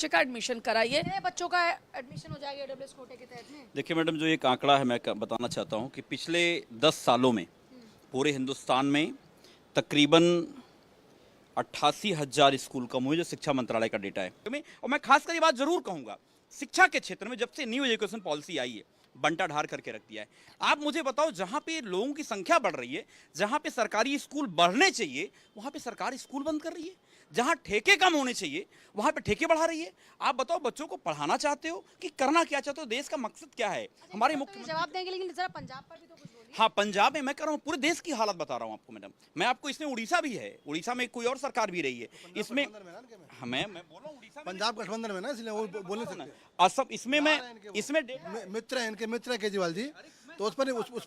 बच्चे का एडमिशन कराइए, बच्चों का एडमिशन हो जाएगा ईडब्ल्यूएस कोटे के तहत में। देखिए मैडम, जो एक आंकड़ा है मैं बताना चाहता हूँ कि पिछले 10 सालों में पूरे हिंदुस्तान में तकरीबन 88,000 स्कूल कम हुए, जो शिक्षा मंत्रालय का डेटा है। और मैं खासकर ये बात जरूर कहूँगा, शिक्षा के क्षेत्र में जब से न्यू एजुकेशन पॉलिसी आई है, बंटा ढार करके रख दिया है। आप मुझे बताओ, जहां पे लोगों की संख्या बढ़ रही है, जहां पे सरकारी स्कूल बढ़ने चाहिए, वहां पे सरकारी स्कूल बंद कर रही है। जहां ठेके कम होने चाहिए, वहां पे ठेके बढ़ा रही है। आप बताओ, बच्चों को पढ़ाना चाहते हो कि करना क्या चाहते हो? देश का मकसद क्या है? हमारे मुख्य जवाब देंगे, लेकिन जरा पंजाब पर भी तो कुछ बोलिए। हाँ, पंजाब में मैं कह रहा हूँ, पूरे देश की हालत बता रहा हूँ आपको मैडम। मैं आपको, इसमें उड़ीसा भी है, उड़ीसा में कोई और सरकार भी रही है इसमें। हाँ, मैं बोल रहा हूँ उड़ीसा, पंजाब गठबंधन में ना, इसलिए वो बोल नहीं सकते। असम, इसमें मैं इसमें मित्र है इनके, मित्र है केजरीवाल जी, तो उस पर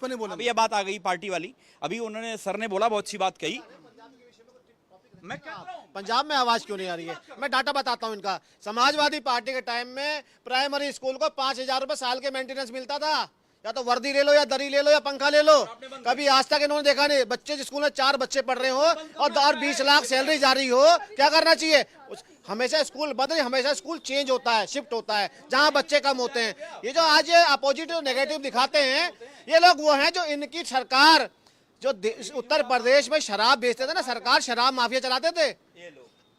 नहीं बोला। अभी ये बात आ गई पार्टी वाली। अभी उन्होंने, सर ने बोला, बहुत अच्छी बात कही। मैं कह रहा हूं, पंजाब में आवाज क्यों नहीं आ रही है? मैं डाटा बताता हूं इनका। समाजवादी पार्टी के टाइम में प्राइमरी स्कूल को 5,000 रुपए साल के मेंटेनेंस मिलता था। या तो वर्दी ले लो, या दरी ले लो, या पंखा ले लो। कभी आज तक इन्होंने देखा नहीं। बच्चे स्कूल में 4 बच्चे पढ़ रहे हो और 20 लाख सैलरी जा रही हो, क्या करना चाहिए? हमेशा स्कूल बदले, हमेशा स्कूल चेंज होता है, शिफ्ट होता है जहां बच्चे कम होते हैं। ये जो आज ये अपोजिट और नेगेटिव दिखाते हैं, ये लोग वो हैं जो इनकी सरकार, जो उत्तर प्रदेश में शराब बेचते थे ना, सरकार शराब माफिया चलाते थे,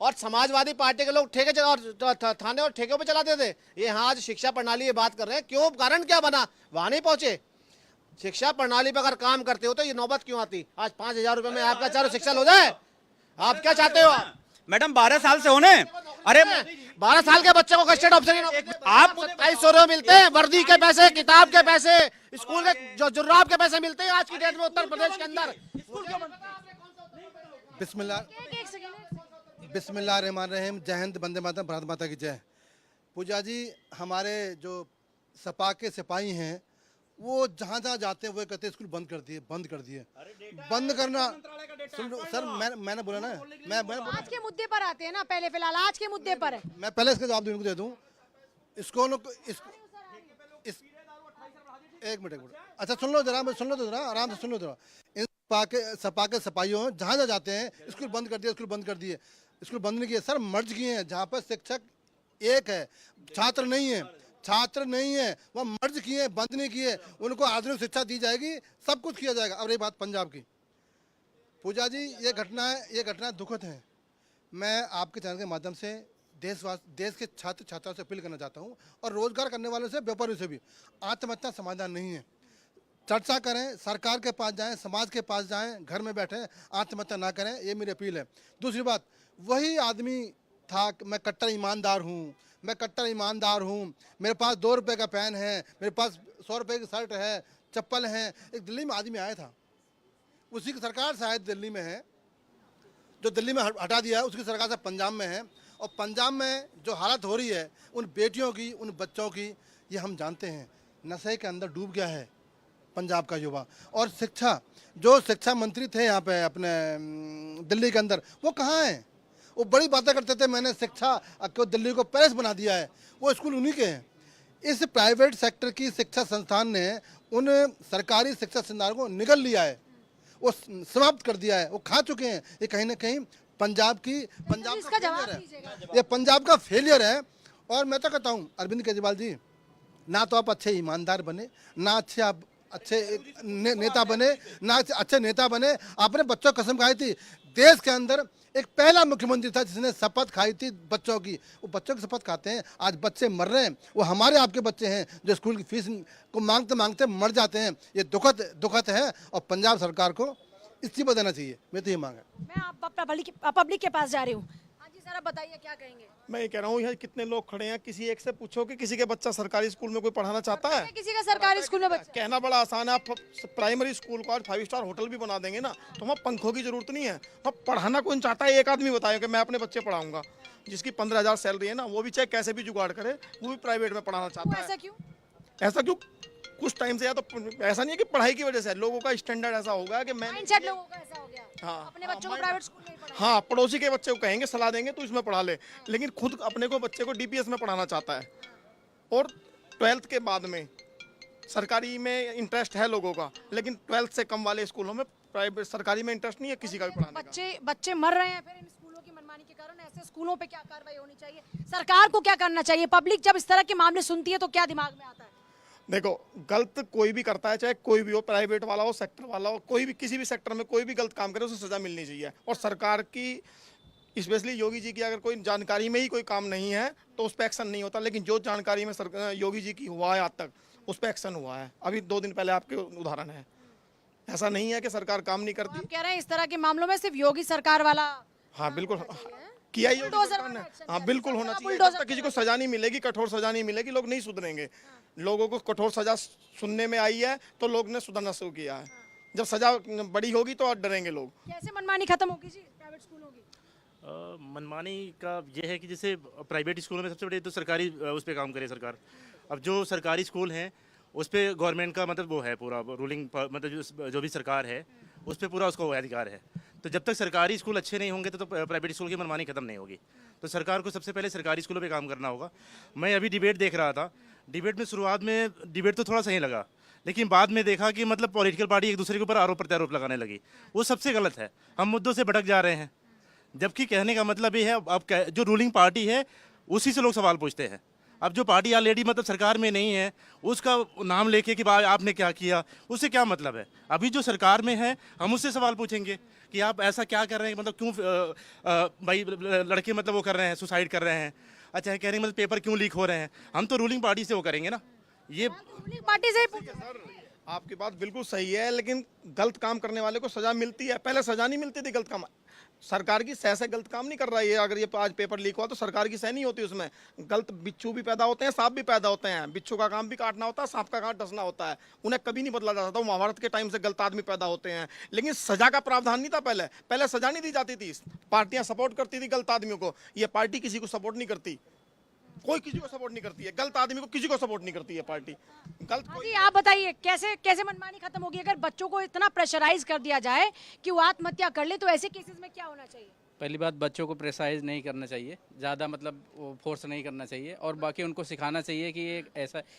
और समाजवादी पार्टी के लोग ठेके और थाने और ठेकों पे चलाते थे। ये हाँ, आज शिक्षा प्रणाली ये बात कर रहे हैं, क्यों, कारण क्या बना, वहां नहीं पहुंचे। शिक्षा प्रणाली पर अगर काम करते हो तो ये नौबत क्यों आती? आज 5,000 रुपए में आपका चारों शिक्षा हो जाए। आप क्या चाहते हो? मैडम 12 साल से होने, अरे 12 साल के बच्चे को गस्टेड ऑफिसर आप 2700 रुपए मिलते हैं, वर्दी के पैसे, किताब के पैसे, स्कूल के जो जुर्राब के पैसे मिलते हैं आज की डेट में उत्तर प्रदेश के अंदर। बिस्मिल्लाहिर्रहमानिर्रहीम। जय हिंद, वंदे मातरम, भारत माता की जय। पूजा जी, हमारे जो सपा के सिपाही हैं, वो जहाँ जहाँ जाते हैं वो कहते हैं स्कूल बंद कर दिए, बंद कर दिए। बंद करना, सुन सर, मैंने बोला ना, मैं आज के मुद्दे पर आते हैं ना, पहले फिलहाल आज के मुद्दे पर है। मैं पहले इसका जवाब दे दूं। स्कूलों को एक मिनट अच्छा सुन लो जरा, सुन लो तो जरा, आराम से सुन लो जरा। इन सपा के सिपाहियों जहाँ जहाँ जाते हैं, स्कूल बंद कर दिए, स्कूल बंद कर दिए। स्कूल बंद नहीं किए सर, मर्ज किए हैं। जहाँ पर शिक्षक एक है, छात्र नहीं है, छात्र नहीं है, वह मर्ज किए, बंद नहीं किए। उनको आधुनिक शिक्षा दी जाएगी, सब कुछ किया जाएगा। अब रही बात पंजाब की, पूजा जी, ये घटना दुखद है। मैं आपके चैनल के माध्यम से देश के छात्र छात्राओं से अपील करना चाहता हूँ, और रोजगार करने वालों से, व्यापारियों से भी, आत्महत्या समाधान नहीं है। चर्चा करें, सरकार के पास जाएं, समाज के पास जाएं, घर में बैठे आत्महत्या ना करें, ये मेरी अपील है। दूसरी बात, वही आदमी था, मैं कट्टर ईमानदार हूँ, मैं कट्टर ईमानदार हूँ, मेरे पास 2 रुपये का पेन है, मेरे पास 100 रुपये की शर्ट है, चप्पल है। एक दिल्ली में आदमी आया था, उसी की सरकार शायद दिल्ली में है, जो दिल्ली में हटा दिया है, उसकी सरकार से पंजाब में है। और पंजाब में जो हालत हो रही है उन बेटियों की, उन बच्चों की, ये हम जानते हैं। नशे के अंदर डूब गया है पंजाब का युवा। और जो शिक्षा मंत्री थे यहाँ पे अपने दिल्ली के अंदर, वो कहाँ हैं? वो बड़ी बातें करते थे, मैंने शिक्षा को दिल्ली को पेरिस बना दिया है। वो स्कूल उन्हीं के हैं। इस प्राइवेट सेक्टर की शिक्षा संस्थान ने उन सरकारी शिक्षा संस्थानों को निगल लिया है, वो समाप्त कर दिया है, वो खा चुके हैं। ये कहीं ना कहीं पंजाब का फेलियर है, ये पंजाब का फेलियर है। और मैं तो कहता हूँ अरविंद केजरीवाल जी, ना तो आप अच्छे ईमानदार बने, ना आप अच्छे नेता बने, ना अच्छे नेता बने। आपने बच्चों को कसम खाई थी। देश के अंदर एक पहला मुख्यमंत्री था जिसने शपथ खाई थी बच्चों की। वो बच्चों की शपथ खाते हैं, आज बच्चे मर रहे हैं। वो हमारे आपके बच्चे हैं जो स्कूल की फीस को मांगते मांगते मर जाते हैं। ये दुखद है, और पंजाब सरकार को इस्तीफा देना चाहिए। मैं तो ये मांग है। मैं आप पब्लिक के पास जा रही हूँ। हाँ जी, जरा बताइए क्या कहेंगे? मैं ये कह रहा हूँ, यहाँ कितने लोग खड़े हैं, किसी एक से पूछो कि किसी के बच्चा सरकारी स्कूल में कोई पढ़ाना चाहता है? किसी का सरकारी स्कूल में बच्चा? कहना बड़ा आसान है। आप प्राइमरी स्कूल को आज 5 स्टार होटल भी बना देंगे ना, तो वहाँ पंखों की जरूरत नहीं है। अब पढ़ाना कौन चाहता है? एक आदमी बताए कि मैं अपने बच्चे पढ़ाऊंगा। जिसकी 15,000 सैलरी है ना, वो भी चाहे कैसे भी जुगाड़ करे, वो भी प्राइवेट में पढ़ाना चाहता है। ऐसा क्यों? कुछ टाइम से, या तो ऐसा नहीं है कि पढ़ाई की वजह से, लोगों का स्टैंडर्ड ऐसा होगा कि मैं लोगों का ऐसा हो गया। हाँ, अपने बच्चों को प्राइवेट स्कूल में पढ़ाना। हाँ, पड़ोसी के बच्चे को कहेंगे, सलाह देंगे तो इसमें पढ़ा ले, लेकिन खुद अपने को बच्चे को डीपीएस में पढ़ाना चाहता है। और 12th के बाद में सरकारी में इंटरेस्ट है लोगों का, लेकिन 12th से कम वाले स्कूलों में प्राइवेट, सरकारी में इंटरेस्ट नहीं है किसी का भी पढ़ाने का। बच्चे मर रहे हैं फिर इन स्कूलों स्कूलों की मनमानी के कारण ऐसे स्कूलों पे क्या कार्रवाई होनी चाहिए, सरकार को क्या करना चाहिए? पब्लिक जब इस तरह के मामले सुनती है तो क्या दिमाग में आता है? देखो, गलत कोई भी करता है, चाहे कोई भी हो, प्राइवेट वाला हो, सेक्टर वाला हो, कोई भी किसी भी सेक्टर में कोई भी गलत काम करे उसे सजा मिलनी चाहिए। और सरकार की, स्पेशली योगी जी की, अगर कोई जानकारी में ही कोई काम नहीं है तो उस पर एक्शन नहीं होता, लेकिन जो जानकारी में योगी जी की हुआ है आज तक उस पर एक्शन हुआ है। अभी 2 दिन पहले आपके उदाहरण है। ऐसा नहीं है कि सरकार काम नहीं तो करती। आप कह रहे हैं इस तरह के मामलों में सिर्फ योगी सरकार वाला हाँ बिल्कुल किया ही योगी बुलडोजर सरकार ने। वाला action हाँ किया, बिल्कुल जिस होना तरह चाहिए। बुलडोजर जब तक किसी को सजा नहीं मिलेगी, कठोर सजा नहीं मिलेगी, लोग नहीं सुधरेंगे। लोगों को कठोर सजा सुनने में आई है तो लोग ने सुधरना शुरू किया है। जब सजा बड़ी होगी तो और डरेंगे लोग। कैसे मनमानी खत्म होगी जी प्राइवेट स्कूलों की? मनमानी का ये है कि जैसे प्राइवेट स्कूलों में सबसे बड़ी तो सरकारी उस पर काम करे सरकार। अब जो सरकारी स्कूल हैं उस पर गवर्नमेंट का मतलब वो है पूरा रूलिंग, मतलब जो भी सरकार है उस पर पूरा उसको अधिकार है। तो जब तक सरकारी स्कूल अच्छे नहीं होंगे तो प्राइवेट स्कूल की मनमानी खत्म नहीं होगी। तो सरकार को सबसे पहले सरकारी स्कूलों पे काम करना होगा। मैं अभी डिबेट देख रहा था, डिबेट में शुरुआत में डिबेट तो थोड़ा सही लगा, लेकिन बाद में देखा कि मतलब पॉलिटिकल पार्टी एक दूसरे के ऊपर आरोप प्रत्यारोप लगाने लगी। वो सबसे गलत है, हम मुद्दों से भटक जा रहे हैं। जबकि कहने का मतलब ये है, अब जो रूलिंग पार्टी है उसी से लोग सवाल पूछते हैं। अब जो पार्टी ऑलरेडी मतलब सरकार में नहीं है उसका नाम लेके कि भाई आपने क्या किया, उससे क्या मतलब है? अभी जो सरकार में है हम उससे सवाल पूछेंगे कि आप ऐसा क्या कर रहे हैं, मतलब क्यों भाई लड़के मतलब वो कर रहे हैं, सुसाइड कर रहे हैं, अच्छा कह रहे हैं मतलब पेपर क्यों लीक हो रहे हैं। हम तो रूलिंग पार्टी से वो करेंगे ना। ये रूलिंग पार्टी से ही पूछो। आपकी बात बिल्कुल सही है, लेकिन गलत काम करने वाले को सजा मिलती है। पहले सजा नहीं मिलती थी गलत काम। सरकार की सह से गलत काम नहीं कर रहा है। अगर ये आज पेपर लीक हुआ तो सरकार की सह नहीं होती उसमें। गलत बिच्छू भी पैदा होते हैं, सांप भी पैदा होते हैं। बिच्छू का काम भी काटना होता है, सांप का काम डसना होता है। उन्हें कभी नहीं बदला जाता था। महाभारत के टाइम से गलत आदमी पैदा होते हैं, लेकिन सजा का प्रावधान नहीं था। पहले सजा नहीं दी जाती थी। पार्टियां सपोर्ट करती थी गलत आदमियों को। ये पार्टी किसी को सपोर्ट नहीं करती, कोई किसी को सपोर्ट नहीं करती है। गलत आदमी को किसी को सपोर्ट नहीं करती है पार्टी। गलत हाँ जी, आप बताइए कैसे मनमानी खत्म होगी? अगर बच्चों को इतना प्रेशराइज कर दिया जाए कि वो आत्महत्या कर ले तो ऐसे केसेस में क्या होना चाहिए? पहली बात, बच्चों को प्रेशराइज नहीं करना चाहिए, ज़्यादा मतलब वो फोर्स नहीं करना चाहिए। और बाकी उनको सिखाना चाहिए कि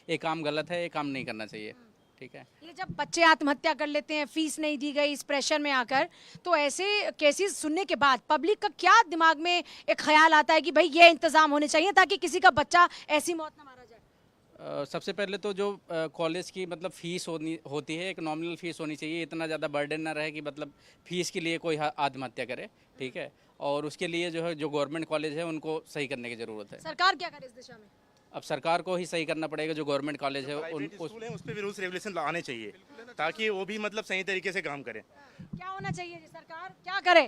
ये काम गलत है, ये काम नहीं करना चाहिए। ठीक है। ये जब बच्चे आत्महत्या कर लेते हैं, फीस नहीं दी गई, इस प्रेशर में आकर, तो ऐसे केसेस सुनने के बाद पब्लिक का क्या दिमाग में एक ख्याल आता है कि भाई ये इंतजाम होने चाहिए ताकि किसी का बच्चा ऐसी मौत ना मारा जाए? सबसे पहले तो जो कॉलेज की मतलब फीस होती है, एक नॉमिनल फीस होनी चाहिए। इतना ज़्यादा बर्डन ना रहे कि मतलब फीस के लिए कोई आत्महत्या करे। ठीक है। और उसके लिए जो है जो गवर्नमेंट कॉलेज है उनको सही करने की ज़रूरत है। सरकार क्या करे इस दिशा में? अब सरकार को ही सही करना पड़ेगा। जो गवर्नमेंट कॉलेज है स्कूल हैं उस पर भी रूल्स रेगुलेशन आने चाहिए ताकि वो भी मतलब सही तरीके से काम करें। क्या होना चाहिए जी? सरकार क्या करे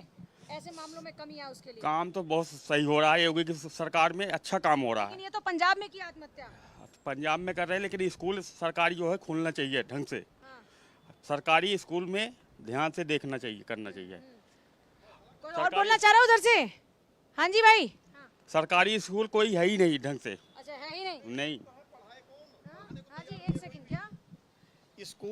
ऐसे मामलों में कमी है उसके लिए? काम तो बहुत सही हो रहा है, योगी की सरकार में अच्छा काम हो रहा लेकिन है। ये तो पंजाब में की आत्महत्या। पंजाब में कर रहे हैं, लेकिन स्कूल सरकारी जो है खुलना चाहिए ढंग से। हाँ। सरकारी स्कूल में ध्यान से देखना चाहिए, करना चाहिए। कोई और बोलना चाह रहा है उधर से? हाँ जी भाई। सरकारी स्कूल कोई है ही नहीं ढंग से। अच्छा, है ही नहीं। नहीं। हाँ जी, एक सेकंड, क्या स्कूल